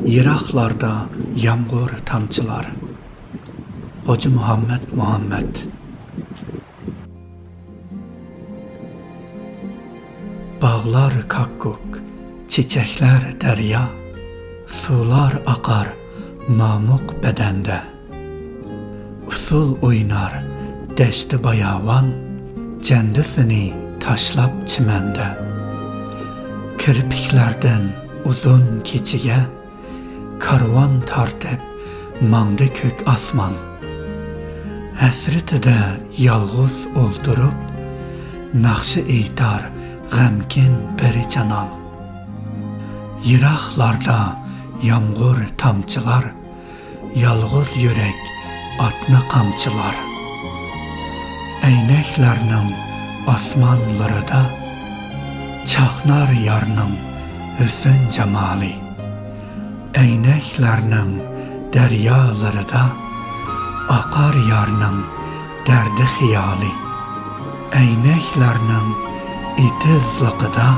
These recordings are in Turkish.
Yıraklarda yağmur tamçılar. Hoca Muhammed. Bağlar kakkuk, çiçekler derya, sular akar mamuk bedende. Usul oynar deşti bayavan, cendesini taşlap çimende. Kirpiklerden uzun keçiye, karvan tartib mangdı kök asman. Həsretide yalğız oldurup, nakşı eytar g'amkin bir canan. Yıraklarda yağmur tamçılar, yalğız yürek atını kamçılar. Eyneklerinin asmanlarıda çaknar yarnın hüsn cemali. Eyneklerinin deryalarıda akar yarnın derdi hiyali. Eyneklerinin itizliqida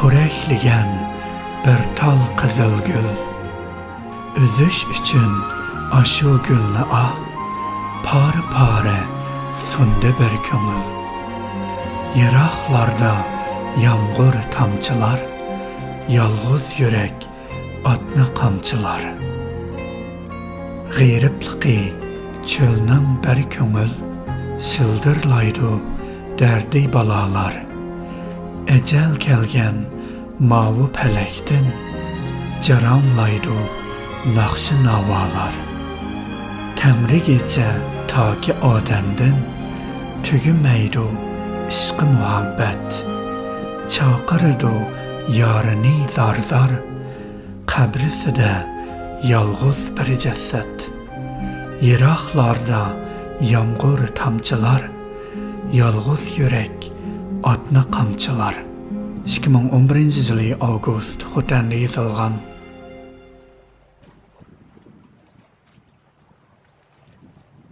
porekligen bir tal kızıl gül. Üzüş üçün aşu gülni pare sundu bir köngül. Yıraklarda yağmur tamçılar, yalğız yürek atını kamçılar. G'iripliqi çölnün bir köngül, şıldırlaydı derdi balalar. Ecel kelgen mavu pelektin, caramlaydı nakşı navalar. Temri gece ta ki Adem'den, tügümeydu ishqi muhabbet. Çakırdı yarını zar, kabriside yalğız bir ceset. Yıraklarda yağmur tamçılar, yalğız yürek atını kamçılar. 2011 yılı Avgust Xotan'da yazılgan